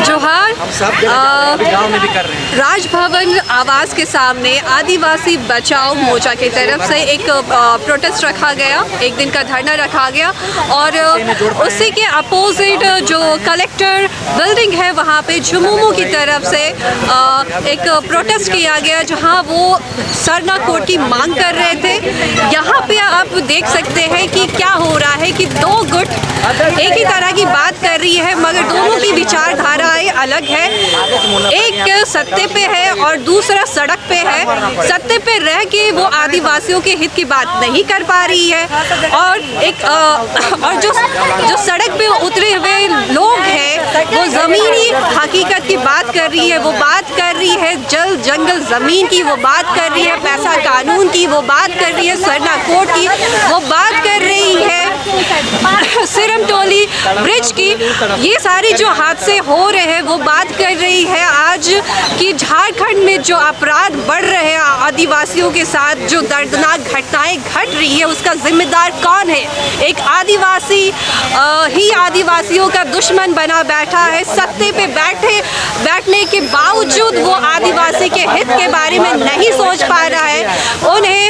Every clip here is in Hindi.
जोहार। राजभवन आवास के सामने आदिवासी बचाओ मोर्चा की तरफ से एक प्रोटेस्ट रखा गया, एक दिन का धरना रखा गया और उसी के अपोजिट जो कलेक्टर बिल्डिंग है वहाँ पे झुमुमू की तरफ से एक प्रोटेस्ट किया गया, जहाँ वो सरना कोड की मांग कर रहे थे। यहाँ पे आप देख सकते हैं कि क्या हो रहा है कि दो गुट एक ही तरह की बात कर रही है, मगर दोनों की विचारधाराएं अलग है। एक सत्ते पे है और दूसरा सड़क पे है। सत्ते पे रह के वो आदिवासियों के हित की बात नहीं कर पा रही है और और जो सड़क पे उतरे हुए लोग हैं वो ज़मीनी हकीकत की बात कर रही है। वो बात कर रही है जल जंगल ज़मीन की, वो बात कर रही है पैसा कानून की, वो बात कर रही है सरना कोड की, वो बात कर रही है सिरमटोली ब्रिज की। ये सारे जो हादसे हो रहे हैं वो बात कर रही है आज कि झारखंड में जो अपराध बढ़ रहे हैं आदिवासियों के साथ, जो दर्दनाक घटनाएं घट रही है, उसका जिम्मेदार कौन है? एक आदिवासी ही आदिवासियों का दुश्मन बना बैठा है। सत्ते पे बैठने के बावजूद वो आदिवासी के हित के बारे में नहीं सोच पा रहा है। उन्हें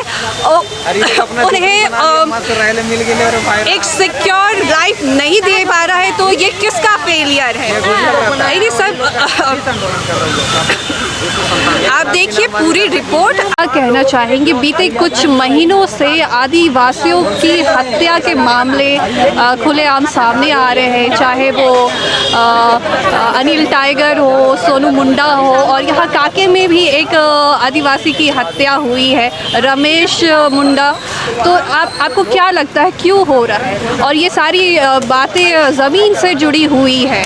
एक सिक्योर लाइफ नहीं दे पा रहा है, तो ये किसका फेलियर है? ये सब आप देखिए पूरी रिपोर्ट। क्या कहना चाहेंगे? बीते कुछ महीनों से आदिवासियों की हत्या के मामले खुलेआम सामने आ रहे हैं, चाहे वो अनिल टाइगर हो, सोनू मुंडा हो, और यहाँ काके में भी एक आदिवासी की हत्या हुई है, रमेश मुंडा। तो आपको क्या लगता है क्यों हो रहा है? और ये सारी बातें ज़मीन से जुड़ी हुई है,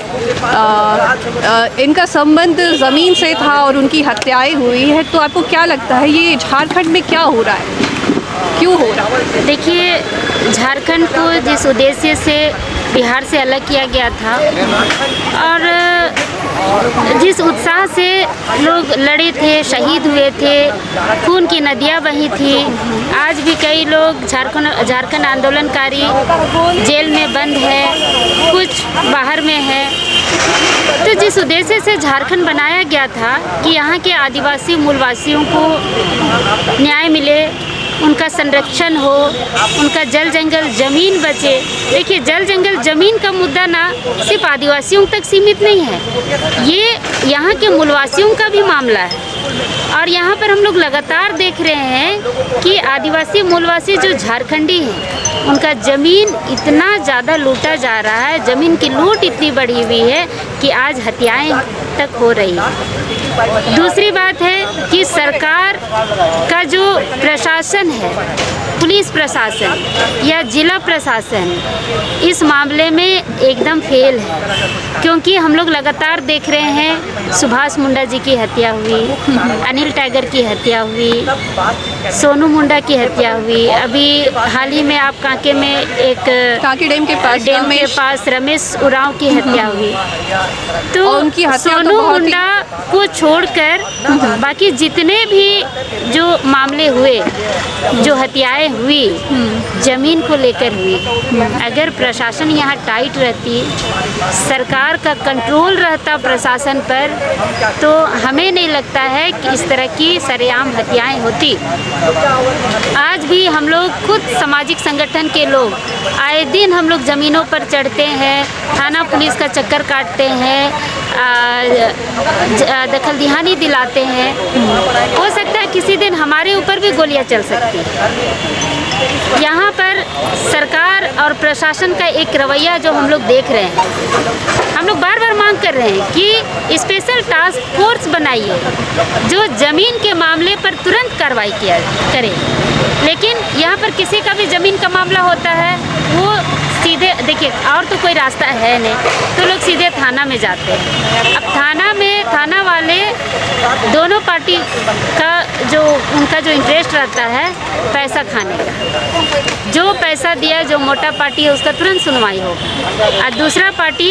इनका संबंध ज़मीन से था और उनकी हत्याएं हुई है। तो आपको क्या लगता है ये झारखंड में क्या हो रहा है, क्यों हो रहा है? देखिए, झारखंड को जिस उद्देश्य से बिहार से अलग किया गया था और जिस उत्साह से लोग लड़े थे, शहीद हुए थे, खून की नदियाँ बही थी, आज भी कई लोग झारखंड आंदोलनकारी जेल में बंद है, कुछ बाहर में है। तो जिस उद्देश्य से झारखंड बनाया गया था कि यहाँ के आदिवासी मूलवासियों को न्याय मिले, उनका संरक्षण हो, उनका जल जंगल ज़मीन बचे। देखिए, जल जंगल ज़मीन का मुद्दा ना सिर्फ आदिवासियों तक सीमित नहीं है, ये यहाँ के मूलवासियों का भी मामला है। और यहाँ पर हम लोग लगातार देख रहे हैं कि आदिवासी मूलवासी जो झारखंडी हैं, उनका ज़मीन इतना ज़्यादा लूटा जा रहा है, ज़मीन की लूट इतनी बढ़ी हुई है कि आज हत्याएं तक हो रही है। दूसरी बात है कि सरकार का जो प्रशासन है, पुलिस प्रशासन या जिला प्रशासन, इस मामले में एकदम फेल है। क्योंकि हम लोग लगातार देख रहे हैं सुभाष मुंडा जी की हत्या हुई, अनिल टाइगर की हत्या हुई, सोनू मुंडा की हत्या हुई, अभी हाल ही में आप कांके में एक कांके डैम के पास रमेश उरांव की हत्या हुई। तो उनकी हत्या सोनू मुंडा को छोड़कर बाकी जितने भी जो मामले हुए, जो हत्याएं हुई, ज़मीन को लेकर हुई, अगर प्रशासन यहाँ टाइट रहती, सरकार का कंट्रोल रहता प्रशासन पर, तो हमें नहीं लगता है कि इस तरह की सरेआम हत्याएं होती। आज भी हम लोग खुद सामाजिक संगठन के लोग आए दिन हम लोग ज़मीनों पर चढ़ते हैं, थाना पुलिस का चक्कर काटते हैं, दखलदिहानी दिलाते हैं। हो सकता है किसी दिन हमारे ऊपर भी गोलियां चल सकती है। यहाँ पर सरकार और प्रशासन का एक रवैया जो हम लोग देख रहे हैं, हम लोग बार बार मांग कर रहे हैं कि स्पेशल टास्क फोर्स बनाइए जो ज़मीन के मामले पर तुरंत कार्रवाई करे। लेकिन यहाँ पर किसी का भी ज़मीन का मामला होता है, वो सीधे, देखिए, और तो कोई रास्ता है नहीं, तो लोग सीधे थाना में जाते हैं। अब थाना वाले दोनों पार्टी का जो उनका जो इंटरेस्ट रहता है पैसा खाने का। जो पैसा दिया, जो मोटा पार्टी है उसका तुरंत सुनवाई होगा, और दूसरा पार्टी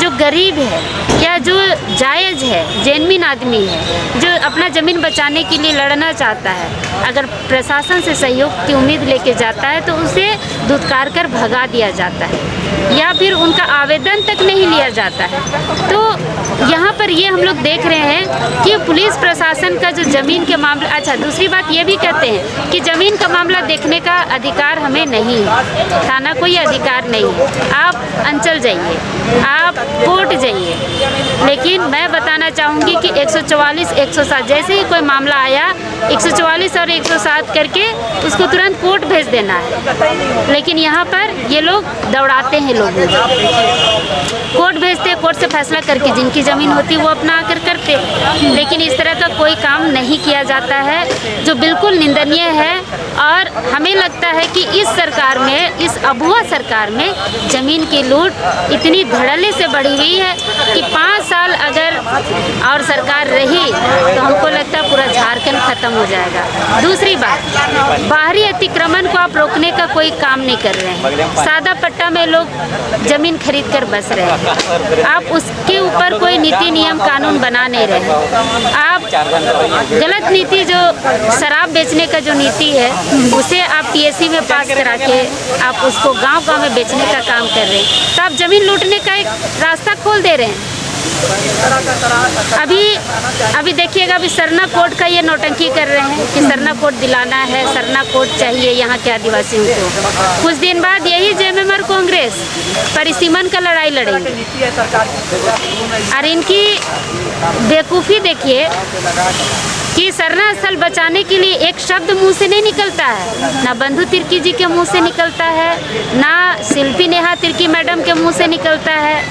जो गरीब है या जो जायज़ है, जेन्युइन आदमी है, जो अपना ज़मीन बचाने के लिए लड़ना चाहता है, अगर प्रशासन से सहयोग की उम्मीद लेके जाता है तो उसे धुतकार कर भगा दिया जाता है या फिर उनका आवेदन तक नहीं लिया जाता है। तो यहाँ पर ये हम लोग देख रहे हैं कि पुलिस प्रशासन का जो ज़मीन के मामला, अच्छा दूसरी बात ये भी कहते हैं कि ज़मीन का मामला देखने का अधिकार हमें नहीं है, थाना कोई अधिकार नहीं है, आप अंचल जाइए, आप कोर्ट जाइए। लेकिन मैं बताना चाहूँगी कि 144, 107 जैसे ही कोई मामला आया 144 और 107 करके उसको तुरंत कोर्ट भेज देना है। लेकिन यहाँ पर ये लोग दौड़ाते हैं लोगों को, कोर्ट भेजते, कोर्ट से फैसला करके जिनकी ज़मीन होती वो अपना आकर करते। लेकिन इस तरह का कोई काम नहीं किया जाता है, जो बिल्कुल निंदनीय है। और हमें लगता है कि इस सरकार में, इस अबुआ सरकार में ज़मीन की लूट इतनी धड़ल्ले से बढ़ी हुई है कि 5 साल अगर और सरकार रही तो हमको लगता है पूरा झारखंड ख़त्म हो जाएगा। दूसरी बात, बाहरी अतिक्रमण को आप रोकने का कोई काम नहीं कर रहे हैं। सादा पट्टा में लोग ज़मीन खरीद कर बस रहे हैं, आप उसके ऊपर कोई नीति नियम कानून बना नहीं रहे। आप गलत नीति, जो शराब बेचने का जो नीति है उसे आप पीएससी में पास करा के आप उसको गांव-गांव में बेचने का काम कर रहे हैं। तो आप ज़मीन लूटने का एक रास्ता खोल दे रहे हैं। अभी देखिएगा, अभी सरना कोड का ये नौटंकी कर रहे हैं कि सरना कोड दिलाना है, सरना कोड चाहिए यहाँ के आदिवासियों को। कुछ दिन बाद यही जेएमएम और कांग्रेस परिसीमन का लड़ाई लड़ेंगे। और इनकी बेवकूफ़ी देखिए कि सरना स्थल बचाने के लिए एक शब्द मुंह से नहीं निकलता है, ना बंधु तिर्की जी के मुंह से निकलता है, ना शिल्पी नेहा तिर्की मैडम के मुंह से निकलता है।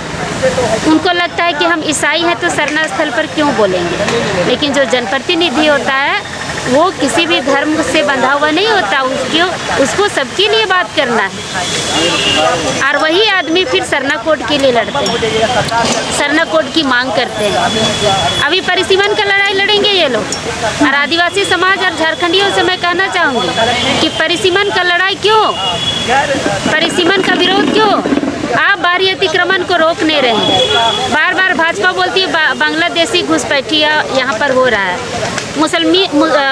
उनको लगता है कि हम ईसाई हैं तो सरना स्थल पर क्यों बोलेंगे। लेकिन जो जनप्रतिनिधि होता है वो किसी भी धर्म से बंधा हुआ नहीं होता, उसको सबके लिए बात करना है। और वही आदमी फिर सरना कोड के लिए लड़ते हैं, सरना कोड की मांग करते हैं। अभी परिसीमन का लड़ाई लड़ेंगे ये लोग। और आदिवासी समाज और झारखंडियों से मैं कहना चाहूँगी कि परिसीमन का लड़ाई क्यों, परिसीमन का विरोध क्यों? आप बाहरी अतिक्रमण को रोक नहीं रहे हैं। बार बार भाजपा बोलती है बांग्लादेशी घुसपैठिया यहाँ पर हो रहा है।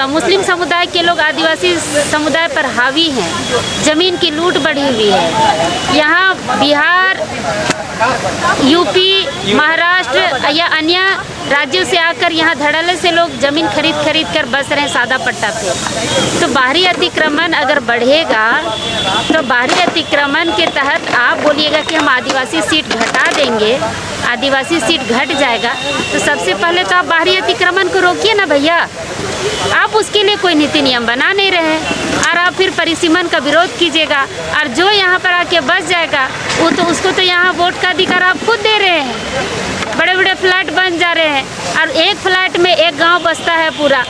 मुस्लिम समुदाय के लोग आदिवासी समुदाय पर हावी हैं, ज़मीन की लूट बढ़ी हुई है। यहाँ बिहार, यूपी, महाराष्ट्र या अन्य राज्यों से आकर यहाँ धड़ल्ले से लोग ज़मीन खरीद कर बस रहे हैं सादा पट्टा पे। तो बाहरी अतिक्रमण अगर बढ़ेगा तो बाहरी अतिक्रमण के तहत आप बोलिएगा कि हम आदिवासी सीट घटा देंगे, आदिवासी सीट घट जाएगा, तो सबसे पहले तो आप बाहरी अतिक्रमण को रोकिए ना भैया। आप उसके लिए कोई नीति नियम बना नहीं रहे और आप फिर परिसीमन का विरोध कीजिएगा। और जो यहाँ पर आके बस जाएगा वो तो उसको तो यहाँ वोट का अधिकार आप खुद दे रहे हैं। बड़े बड़े फ्लैट बन जा रहे हैं और एक फ्लैट में एक गांव बसता है पूरा।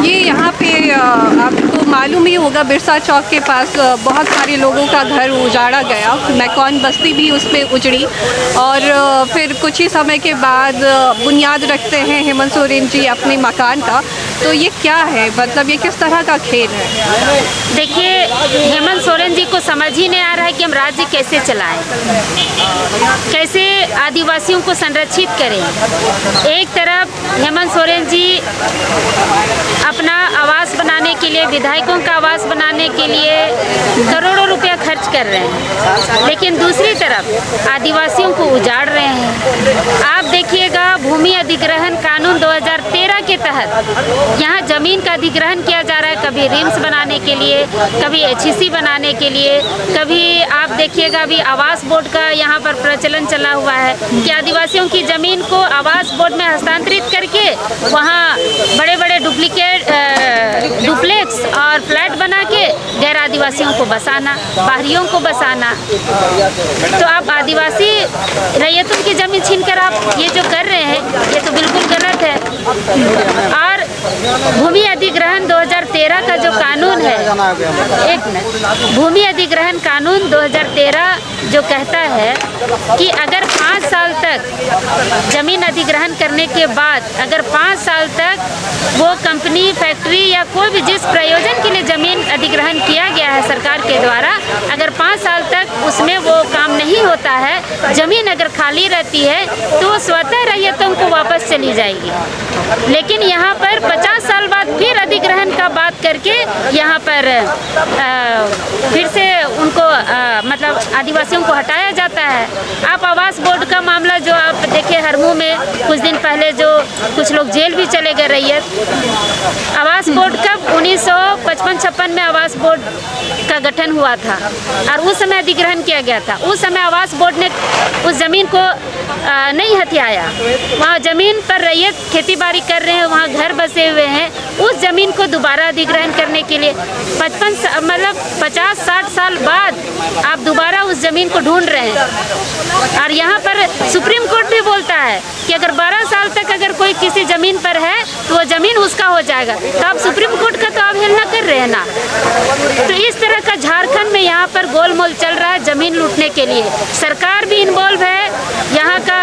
ये यहाँ पे आपको मालूम ही होगा, बिरसा चौक के पास बहुत सारे लोगों का घर उजाड़ा गया, मैकॉन बस्ती भी उस पर उजड़ी और फिर कुछ ही समय के बाद बुनियाद रखते हैं हेमंत सोरेन जी अपने मकान का। तो ये क्या है, मतलब ये किस तरह का खेल है? देखिए, हेमंत सोरेन जी को समझ ही नहीं आ रहा है कि हम राज्य कैसे चलाएं, कैसे आदिवासियों को संरक्षित करें। एक तरफ हेमंत सोरेन जी अपना आवास बनाने के लिए, विधायकों का आवास बनाने के लिए करोड़ों रुपया खर्च कर रहे हैं, लेकिन दूसरी तरफ आदिवासियों को उजाड़ रहे हैं। आप देखिएगा, भूमि अधिग्रहण कानून 2013 के तहत यहाँ ज़मीन का अधिग्रहण किया जा रहा है, कभी रिम्स बनाने के लिए, कभी HEC बनाने के लिए, कभी आप देखिएगा अभी आवास बोर्ड का यहाँ पर प्रचलन चला हुआ है कि आदिवासियों की ज़मीन को आवास बोर्ड में हस्तांतरित करके वहाँ बड़े बड़े डुप्लेक्स और फ्लैट बना के गैर आदिवासियों को बसाना, बाहरियों को बसाना। तो आप आदिवासी रैयतों की ज़मीन छीनकर आप ये जो कर रहे हैं ये तो बिल्कुल गलत है। और भूमि अधिग्रहण 2013 का जो कानून है, एक मिनट, भूमि अधिग्रहण कानून 2013 जो कहता है कि अगर 5 साल तक जमीन अधिग्रहण करने के बाद अगर 5 साल तक वो कंपनी, फैक्ट्री या कोई भी जिस प्रयोजन के लिए ज़मीन अधिग्रहण किया गया है सरकार के द्वारा, अगर 5 साल तक उसमें वो काम नहीं होता है, ज़मीन अगर खाली रहती है तो वो स्वतः रैयतों को वापस चली जाएगी। लेकिन यहाँ पर 50 साल बाद फिर अधिग्रहण का बात करके यहाँ पर फिर से उनको मतलब आदिवासियों को हटाया जाता है। आप आवास बोर्ड का मामला जो आप देखे हरमू में कुछ दिन पहले जो कुछ लोग जेल भी चले गए रैयत। आवास बोर्ड कब 1955-56 में आवास बोर्ड का गठन हुआ था और उस समय अधिग्रहण किया गया था। उस समय आवास बोर्ड ने उस ज़मीन को नहीं हथियाया। वहाँ ज़मीन पर रैयत खेती बाड़ी कर रहे हैं, वहाँ घर बसे हुए हैं। उस ज़मीन को दोबारा अधिग्रहण करने के लिए 50-60 साल बाद आप दोबारा उस ज़मीन को ढूंढ रहे हैं। और यहाँ पर सुप्रीम कोर्ट भी बोलता है कि अगर 12 साल तक अगर कोई किसी ज़मीन पर है तो वो ज़मीन उसका हो जाएगा। तो आप सुप्रीम कोर्ट का तो अवहेलना कर रहे हैं ना। तो इस तरह का झारखंड में यहाँ पर गोलमोल चल रहा है ज़मीन लूटने के लिए। सरकार भी इन्वॉल्व है, यहाँ का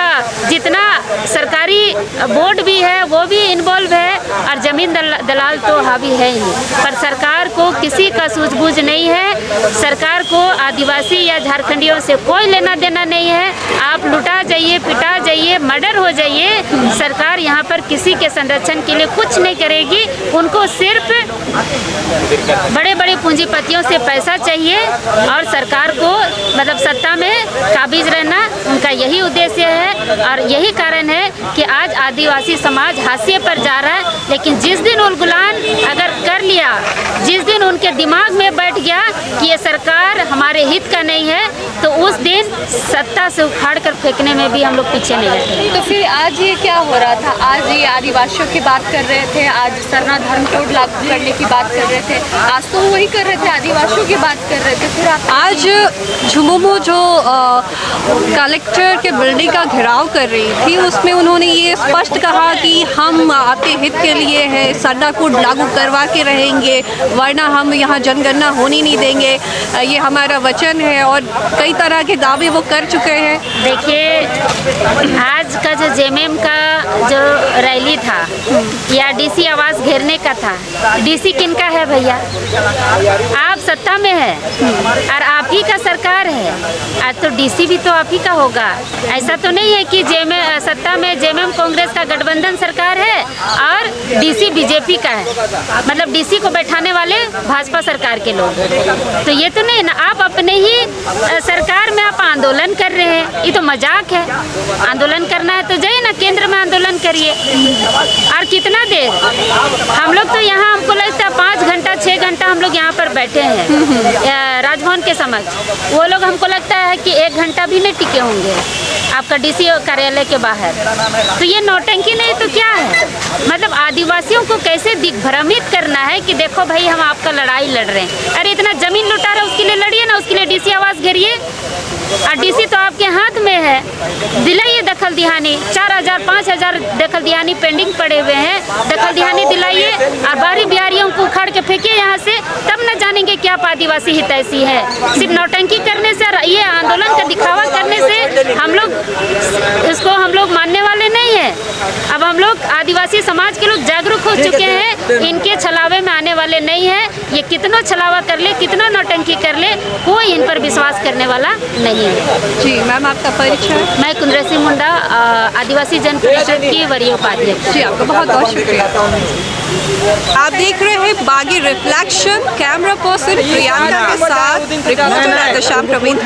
जितना सरकारी बोर्ड भी है वो भी इन्वॉल्व है और ज़मीन दलाल तो हावी है ही। पर सरकार को किसी का सूझबूझ नहीं है। सरकार को आदिवासी या झारखंडियों से कोई लेना देना नहीं है। आप लुटा जाइए, पिटा जाइए, मर्डर हो जाइए, सरकार यहाँ पर किसी के संरक्षण के लिए कुछ नहीं करेगी। उनको सिर्फ बड़े बड़े पूंजीपतियों से पैसा चाहिए और सरकार को मतलब सत्ता में काबिज रहना उनका यही उद्देश्य है। और यही कारण है कि आज आदिवासी समाज हाशिए पर जा रहा है। लेकिन जिस दिन उलगुलान अगर कर लिया, जिस दिन उनके दिमाग में बैठ गया कि ये सरकार हमारे हित का नहीं है, तो उस दिन सत्ता से उखाड़ कर फेंकने में भी हम लोग पीछे नहीं हटेंगे। तो फिर आज ये क्या हो रहा था? आज ये आदिवासियों की बात कर रहे थे, आज सरना धर्म कोड लागू करने की बात कर रहे थे, आज तो वही कर रहे थे, आदिवासियों की बात कर रहे थे। फिर आज झुमुमू जो कलेक्टर के बिल्डिंग का घेराव कर रही थी, उसमें उन्होंने ये स्पष्ट कहा कि हम आपके हित के लिए है, सरना कोड लागू करवा के रहेंगे, वरना हम यहाँ जनगणना होने नहीं देंगे, ये हमारा वचन है। और कई तरह के दावे वो कर चुके हैं। देखिए, आज का जो जेएमएम का जो रैली था या डीसी आवास घेरने का था, डीसी किनका है भैया? आप सत्ता में है और आप ही का सरकार है, आज तो डीसी भी तो आप ही का होगा। ऐसा तो नहीं है कि सत्ता में जेएमएम कांग्रेस का गठबंधन सरकार है और डीसी बीजेपी का है, मतलब डीसी को बैठाने वाले भाजपा सरकार के लोग। तो ये तो नहीं ना, आप अपने ही सरकार में आप आंदोलन कर रहे हैं, ये तो मजाक है। आंदोलन करना है तो जाइए ना, केंद्र में आंदोलन करिए। और कितना देर हम लोग तो यहाँ, हमको लगता है 5 घंटा 6 घंटा हम लोग यहाँ पर बैठे हैं राजभवन के समक्ष। वो लोग हमको लगता है कि 1 घंटा भी नहीं टिके होंगे आपका डीसी कार्यालय के बाहर। तो ये नौटंकी नहीं तो क्या है? मतलब आदिवासियों को कैसे दिग्भ्रमित करना है कि देखो भाई हम आपका लड़ाई लड़ रहे हैं। अरे इतना जमीन लुटा रहे, उसके लिए लड़िए ना, उसके लिए डीसी आवास घेरिए। और डीसी तो आपके हाथ में है, दिलाइए दखल दिहानी। 4000-5000 दखल दिहानी पेंडिंग पड़े हुए हैं, दखल दिहानी दिलाइए और बाहरी बिहारियों को उखाड़ के फेंकिए यहाँ से, तब न जानेंगे कि आप आदिवासी हितैषी है। सिर्फ नौटंकी करने से, ये आंदोलन का दिखावा करने से हम लोग मानने वाले नहीं है। अब हम लोग आदिवासी समाज के लोग जागरूक हो चुके हैं, इनके छलावे में आने वाले नहीं है। ये कितना छलावा कर ले, कितना नौटंकी कर ले, कोई इन पर विश्वास करने वाला नहीं है। जी मैम, आपका परिचय? मैं कुंद्रसी मुंडा, आदिवासी जन परिषद की वरीय उपाध्यक्ष। जी, आपका बहुत बहुत शुक्रिया। आप देख रहे हैं बागी रिफ्लेक्शन, कैमरा पर्सन प्रियंका के साथ रिपोर्टर शाम प्रवीण।